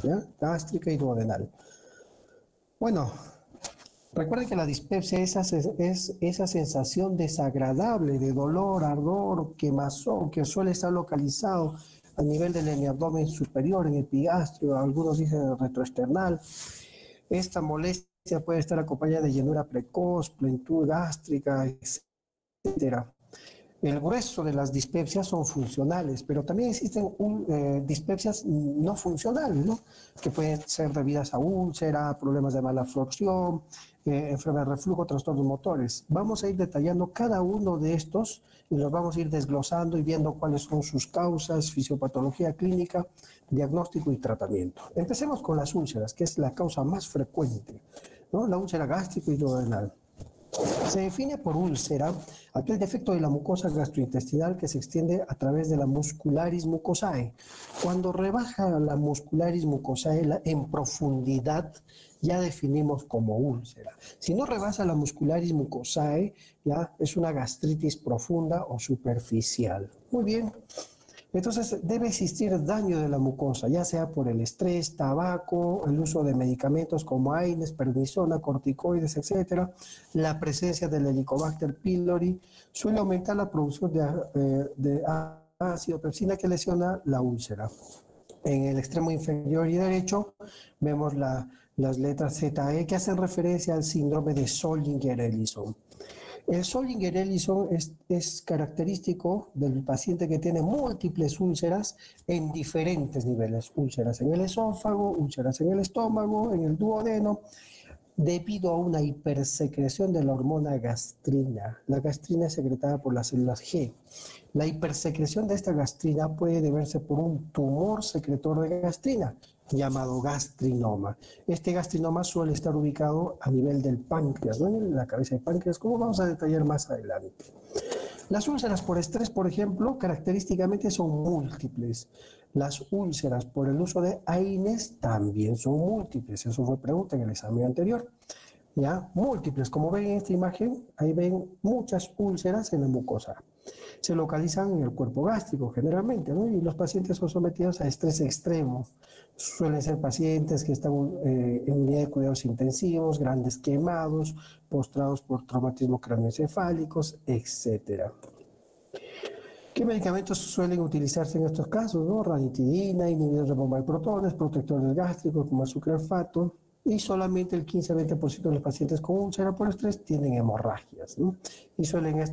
¿ya? Gástrica y duodenal. Bueno, recuerden que la dispepsia es esa sensación desagradable de dolor, ardor, quemazón, que suele estar localizado a nivel del abdomen superior, en el epigastrio, algunos dicen retroesternal. Esta molestia puede estar acompañada de llenura precoz, plenitud gástrica, etcétera. El grueso de las dispepsias son funcionales, pero también existen dispepsias no funcionales, ¿no? Que pueden ser debidas a úlcera, problemas de mala absorción, enfermedad de reflujo, trastornos motores. Vamos a ir detallando cada uno de estos y los vamos a ir desglosando y viendo cuáles son sus causas, fisiopatología clínica, diagnóstico y tratamiento. Empecemos con las úlceras, que es la causa más frecuente, ¿no? La úlcera gástrica y duodenal. Se define por úlcera aquel defecto de la mucosa gastrointestinal que se extiende a través de la muscularis mucosae. Cuando rebaja la muscularis mucosae en profundidad, ya definimos como úlcera. Si no rebasa la muscularis mucosae, ya es una gastritis profunda o superficial. Muy bien. Entonces debe existir daño de la mucosa, ya sea por el estrés, tabaco, el uso de medicamentos como AINES, prednisona, corticoides, etcétera. La presencia del Helicobacter pylori suele aumentar la producción de ácido pepsina que lesiona la úlcera. En el extremo inferior y derecho vemos las letras ZE que hacen referencia al síndrome de Zollinger-Ellison. El Zollinger-Ellison es característico del paciente que tiene múltiples úlceras en diferentes niveles. Úlceras en el esófago, úlceras en el estómago, en el duodeno, debido a una hipersecreción de la hormona gastrina. La gastrina es secretada por las células G. La hipersecreción de esta gastrina puede deberse por un tumor secretor de gastrina, llamado gastrinoma. Este gastrinoma suele estar ubicado a nivel del páncreas, ¿no? En la cabeza del páncreas, como vamos a detallar más adelante. Las úlceras por estrés, por ejemplo, característicamente son múltiples. Las úlceras por el uso de AINES también son múltiples. Eso fue pregunta en el examen anterior. ¿Ya? Múltiples. Como ven en esta imagen, ahí ven muchas úlceras en la mucosa. Se localizan en el cuerpo gástrico generalmente, ¿no? Y los pacientes son sometidos a estrés extremo. Suelen ser pacientes que están en unidad de cuidados intensivos, grandes quemados, postrados por traumatismo craneoencefálicos, etc. ¿Qué medicamentos suelen utilizarse en estos casos? ¿No? Ranitidina, inhibidores de bomba de protones, protectores gástricos como el sucralfato, y solamente el 15-20% de los pacientes con úlcera por estrés tienen hemorragias, ¿no? Y suelen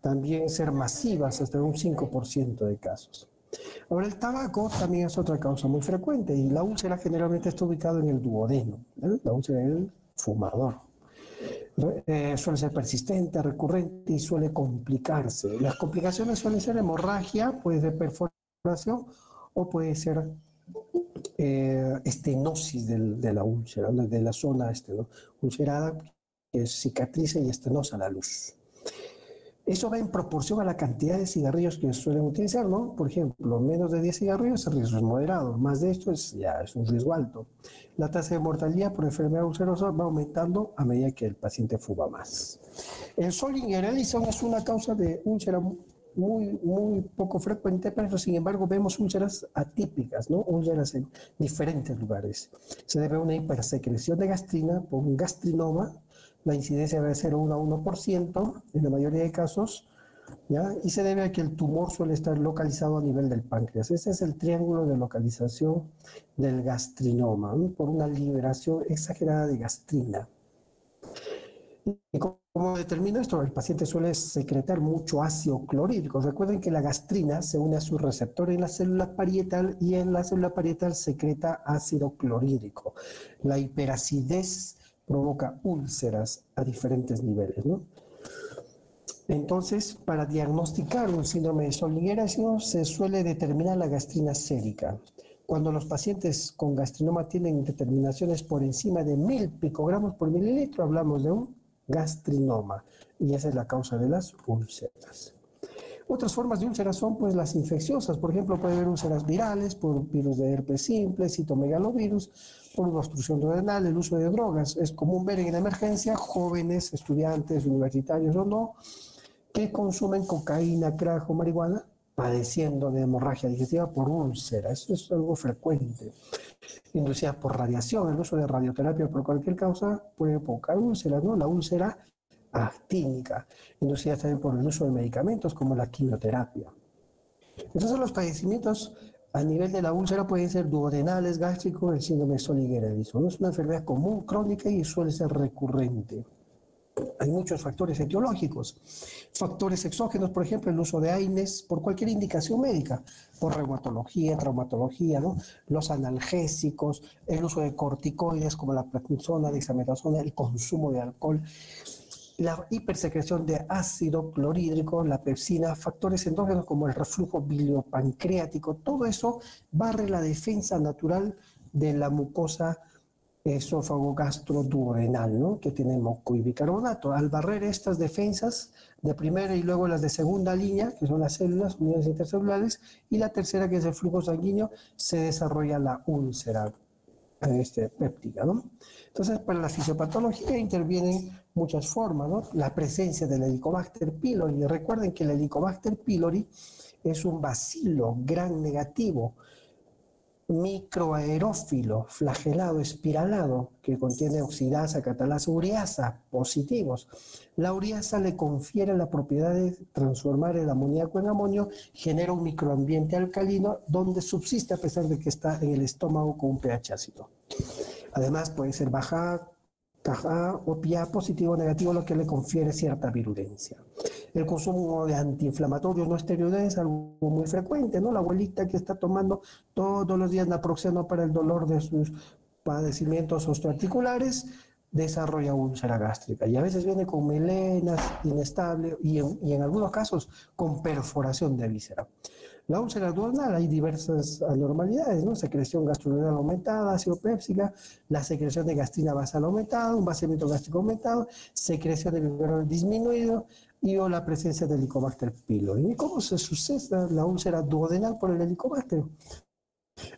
también ser masivas, hasta un 5% de casos. Ahora, el tabaco también es otra causa muy frecuente y la úlcera generalmente está ubicada en el duodeno, ¿no? La úlcera del fumador. Suele ser persistente, recurrente y suele complicarse. Las complicaciones suelen ser hemorragia, puede ser perforación o puede ser estenosis de la úlcera, de la zona ulcerada, que es cicatriz y estenosa a la luz. Eso va en proporción a la cantidad de cigarrillos que suelen utilizar, ¿no? Por ejemplo, menos de 10 cigarrillos, el riesgo es moderado, más de esto ya es un riesgo alto. La tasa de mortalidad por enfermedad ulcerosa va aumentando a medida que el paciente fuma más. El Zollinger-Ellison es una causa de úlcera muy poco frecuente, pero sin embargo vemos úlceras atípicas, ¿no? Úlceras en diferentes lugares. Se debe a una hipersecreción de gastrina por un gastrinoma. La incidencia debe ser 1 a 1% en la mayoría de casos, ¿ya? Y se debe a que el tumor suele estar localizado a nivel del páncreas. Ese es el triángulo de localización del gastrinoma, ¿no? Por una liberación exagerada de gastrina. ¿Y cómo determina esto? El paciente suele secretar mucho ácido clorhídrico. Recuerden que la gastrina se une a su receptor en la célula parietal y en la célula parietal secreta ácido clorhídrico. La hiperacidez provoca úlceras a diferentes niveles, ¿no? Entonces, para diagnosticar un síndrome de Zollinger-Ellison se suele determinar la gastrina sérica. Cuando los pacientes con gastrinoma tienen determinaciones por encima de 1000 picogramos por mililitro, hablamos de un gastrinoma, y esa es la causa de las úlceras. Otras formas de úlceras son pues las infecciosas. Por ejemplo, puede haber úlceras virales por virus de herpes simple, citomegalovirus, por una obstrucción duodenal, el uso de drogas. Es común ver en la emergencia jóvenes, estudiantes, universitarios o no, que consumen cocaína, crack o marihuana, padeciendo de hemorragia digestiva por úlcera. Eso es algo frecuente. inducida por radiación. El uso de radioterapia por cualquier causa puede provocar úlceras, ¿no? La úlcera actínica, inducida también por el uso de medicamentos como la quimioterapia. Entonces los padecimientos a nivel de la úlcera pueden ser duodenales, gástricos, el síndrome de Sol-Liguera-Edison. Es una enfermedad común, crónica y suele ser recurrente. Hay muchos factores etiológicos, factores exógenos, por ejemplo, el uso de AINES por cualquier indicación médica, por reumatología, traumatología, ¿no? Los analgésicos, el uso de corticoides como la prednisona, dexametasona, el consumo de alcohol, la hipersecreción de ácido clorhídrico, la pepsina, factores endógenos como el reflujo biliopancreático, todo eso barre la defensa natural de la mucosa esófago gastroduodenal, ¿no? Que tiene moco y bicarbonato. Al barrer estas defensas de primera y luego las de segunda línea, que son las células, unidades intercelulares, y la tercera, que es el flujo sanguíneo, se desarrolla la úlcera péptica, ¿no? Entonces, para la fisiopatología intervienen muchas formas, ¿no? La presencia del Helicobacter pylori. Recuerden que el Helicobacter pylori es un bacilo gran negativo, microaerófilo, flagelado, espiralado, que contiene oxidasa, catalasa, ureasa, positivos. La ureasa le confiere la propiedad de transformar el amoníaco en amonio, genera un microambiente alcalino donde subsiste a pesar de que está en el estómago con un pH ácido. Además puede ser baja o pH positivo o negativo, lo que le confiere cierta virulencia. El consumo de antiinflamatorios no esteroides es algo muy frecuente, ¿no? La abuelita que está tomando todos los días naproxeno para el dolor de sus padecimientos osteoarticulares desarrolla úlcera gástrica y a veces viene con melenas, inestable y en algunos casos con perforación de víscera. La úlcera duodenal hay diversas anormalidades, ¿no? Secreción gastroduodenal aumentada, ácido pépsica, la secreción de gastrina basal aumentada, un vaciamiento gástrico aumentado, secreción de bicarbonato disminuido y o la presencia del Helicobacter pylori. ¿Y cómo se sucede la úlcera duodenal por el Helicobacter?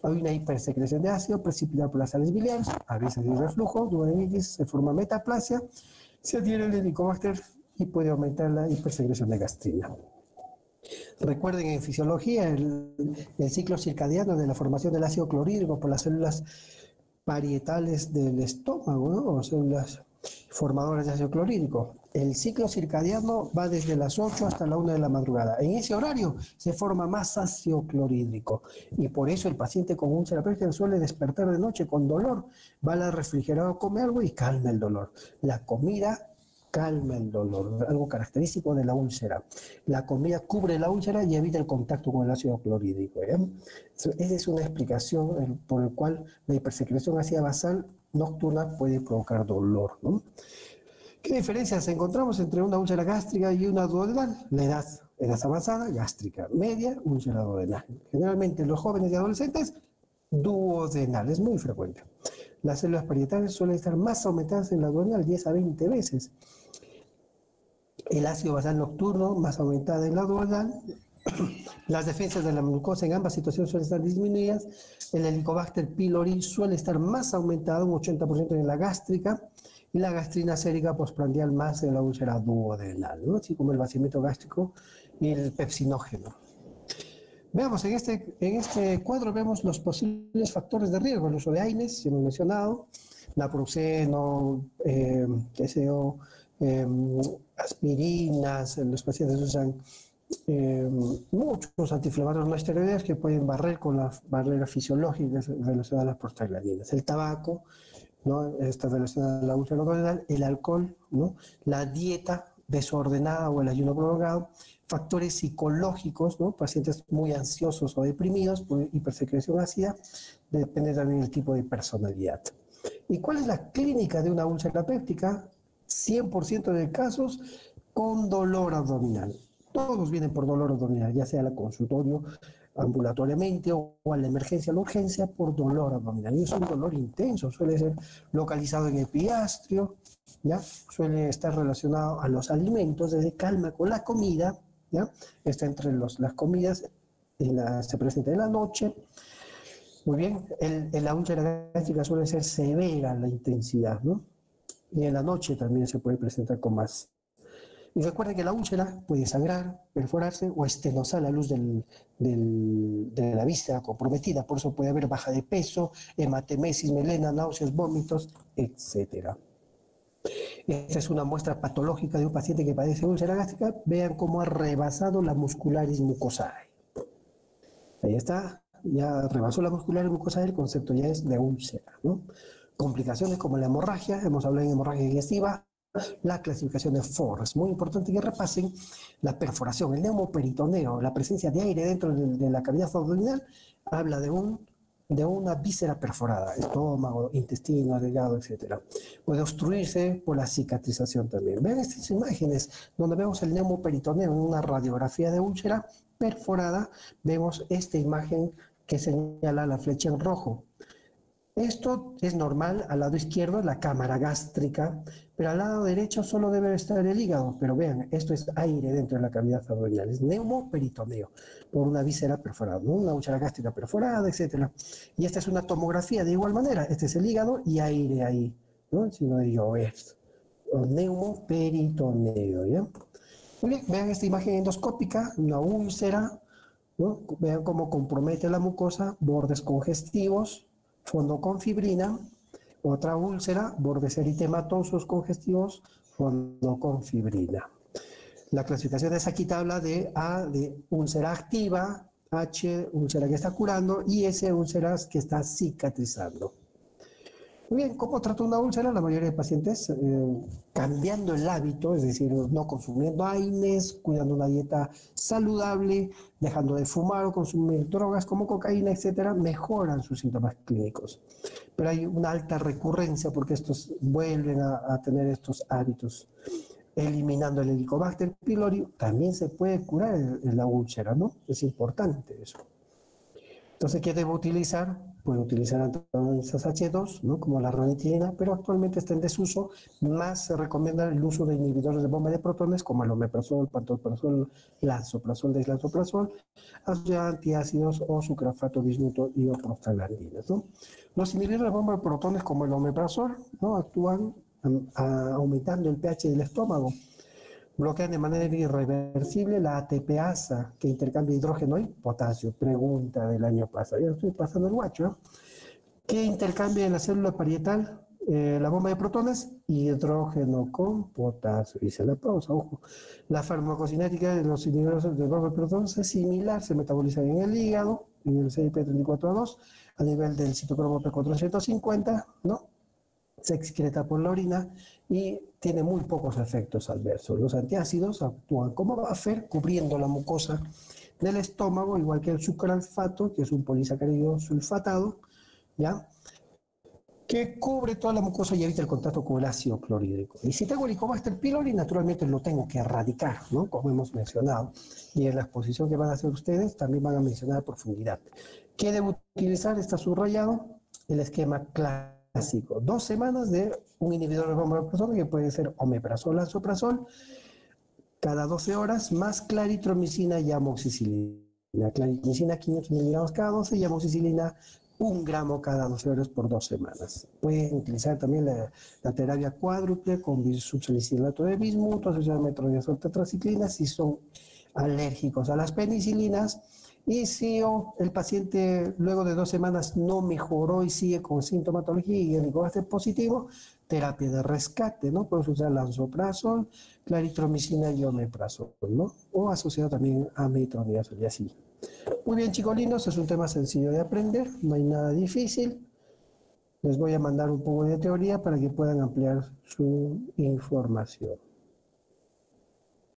Hay una hipersecreción de ácido precipitada por las sales biliares, a veces hay reflujo, duodenitis, se forma metaplasia, se adhiere el Helicobacter y puede aumentar la hipersecreción de gastrina. Recuerden en fisiología el ciclo circadiano de la formación del ácido clorhídrico por las células parietales del estómago, ¿no? O células formadoras de ácido clorhídrico. El ciclo circadiano va desde las 8 hasta la 1 de la madrugada. En ese horario se forma más ácido clorhídrico y por eso el paciente con úlcera péptica suele despertar de noche con dolor. Va al refrigerador, come algo y calma el dolor. La comida calma el dolor, algo característico de la úlcera. La comida cubre la úlcera y evita el contacto con el ácido clorhídrico. Esa es una explicación por la cual la hipersecreción ácida basal nocturna puede provocar dolor, ¿no? ¿Qué diferencias encontramos entre una úlcera gástrica y una duodenal? La edad avanzada, gástrica, media, úlcera duodenal. Generalmente en los jóvenes y adolescentes, duodenal, es muy frecuente. Las células parietales suelen estar más aumentadas en la duodenal, 10 a 20 veces. El ácido basal nocturno, más aumentada en la duodenal. Las defensas de la mucosa en ambas situaciones suelen estar disminuidas. El Helicobacter pylori suele estar más aumentado, un 80% en la gástrica, y la gastrina sérica postprandial más en la úlcera duodenal, ¿no? Así como el vaciamiento gástrico y el pepsinógeno. Veamos, en este cuadro vemos los posibles factores de riesgo. El uso de AINES, ya hemos mencionado, naproxeno, aspirinas, los pacientes usan muchos antiinflamatorios no esteroideos que pueden barrer con la barrera fisiológica relacionada a las prostaglandinas. El tabaco, ¿no? Está relacionada a la úlcera duodenal, el alcohol, ¿no? La dieta desordenada o el ayuno prolongado, factores psicológicos, ¿no? Pacientes muy ansiosos o deprimidos por hipersecreción ácida, depende también del tipo de personalidad. ¿Y cuál es la clínica de una úlcera péptica? 100% de casos con dolor abdominal. Todos vienen por dolor abdominal, ya sea al consultorio ambulatoriamente o a la emergencia o la urgencia por dolor abdominal. Y es un dolor intenso, suele ser localizado en epigastrio, ¿ya? Suele estar relacionado a los alimentos, desde calma con la comida, ¿ya? Está entre las comidas, se presenta en la noche. Muy bien, en la úlcera gástrica suele ser severa la intensidad, ¿no? Y en la noche también se puede presentar con más Y recuerden que la úlcera puede sangrar, perforarse o estenosar la luz de la víscera comprometida. Por eso puede haber baja de peso, hematemesis, melena, náuseas, vómitos, etcétera. Esta es una muestra patológica de un paciente que padece úlcera gástrica. Vean cómo ha rebasado la muscularis mucosae. Ahí está, ya rebasó la muscularis mucosae, el concepto ya es de úlcera, ¿no? Complicaciones como la hemorragia, hemos hablado de hemorragia digestiva, la clasificación de FOR. Es muy importante que repasen la perforación, el neumoperitoneo, la presencia de aire dentro de la cavidad abdominal, habla de una víscera perforada, estómago, intestino, hígado, etc. Puede obstruirse por la cicatrización también. Vean estas imágenes donde vemos el neumoperitoneo en una radiografía de úlcera perforada. Vemos esta imagen que señala la flecha en rojo. Esto es normal, al lado izquierdo la cámara gástrica, pero al lado derecho solo debe estar el hígado. Pero vean, esto es aire dentro de la cavidad abdominal, es neumoperitoneo, por una víscera perforada, ¿no? Una úlcera gástrica perforada, etc. Y esta es una tomografía de igual manera, este es el hígado y aire ahí, ¿no? Si no de llover, neumoperitoneo, ¿ya? Muy bien, vean esta imagen endoscópica, una úlcera, ¿no? Vean cómo compromete la mucosa, bordes congestivos, fondo con fibrina, otra úlcera, bordes eritematosos congestivos, fondo con fibrina. La clasificación es aquí habla de A, de úlcera activa, H, úlcera que está curando, y S, úlceras que está cicatrizando. Muy bien, ¿cómo trata una úlcera? La mayoría de pacientes cambiando el hábito, es decir, no consumiendo AINES, cuidando una dieta saludable, dejando de fumar o consumir drogas como cocaína, etcétera, mejoran sus síntomas clínicos. Pero hay una alta recurrencia porque estos vuelven a tener estos hábitos. Eliminando el Helicobacter pylori, también se puede curar la úlcera, ¿no? Es importante eso. Entonces, ¿qué debo utilizar? Puedo utilizar antagonistas H2, ¿no? Como la ranitidina, pero actualmente está en desuso. Más se recomienda el uso de inhibidores de bomba de protones, como el omeprazol, pantoprazol, lansoprazol, deslansoprazol, antiácidos o sucralfato bismuto y o prostaglandinas, ¿no? Los inhibidores de bomba de protones, como el omeprazol, ¿no? Actúan aumentando el pH del estómago. Bloquean de manera irreversible la ATPasa, que intercambia hidrógeno y potasio. Pregunta del año pasado. Ya estoy pasando el guacho, ¿no? ¿Qué intercambia en la célula parietal la bomba de protones? Hidrógeno con potasio. Dice la pausa, ojo. La farmacocinética de los inhibidores de bomba de protones es similar. Se metabolizan en el hígado, en el CYP34A2, a nivel del citocromo P450, ¿no? Se excreta por la orina y tiene muy pocos efectos adversos. Los antiácidos actúan como buffer, cubriendo la mucosa del estómago, igual que el sucralfato, que es un polisacárido sulfatado, ¿ya? Que cubre toda la mucosa y evita el contacto con el ácido clorhídrico. Y si tengo Helicobacter pylori, naturalmente lo tengo que erradicar, ¿no? Como hemos mencionado. Y en la exposición que van a hacer ustedes, también van a mencionar a profundidad. ¿Qué debo utilizar? Está subrayado el esquema clásico. 2 semanas de un inhibidor de bomba de protones, que puede ser omeprazol, lansoprazol, cada 12 horas, más claritromicina y amoxicilina. Claritromicina 500 miligramos cada 12 y amoxicilina 1 gramo cada 12 horas por 2 semanas. Pueden utilizar también la terapia cuádruple con subsalicilato de bismuto, asociado a metronidazol tetraciclina, si son alérgicos a las penicilinas. Y si el paciente luego de 2 semanas no mejoró y sigue con sintomatología y el Helicobacter positivo, terapia de rescate, ¿no? Puedes usar lansoprazol, claritromicina y omeprazol, ¿no? O asociado también a metronidazol y así. Muy bien, chicos lindos, es un tema sencillo de aprender, no hay nada difícil. Les voy a mandar un poco de teoría para que puedan ampliar su información.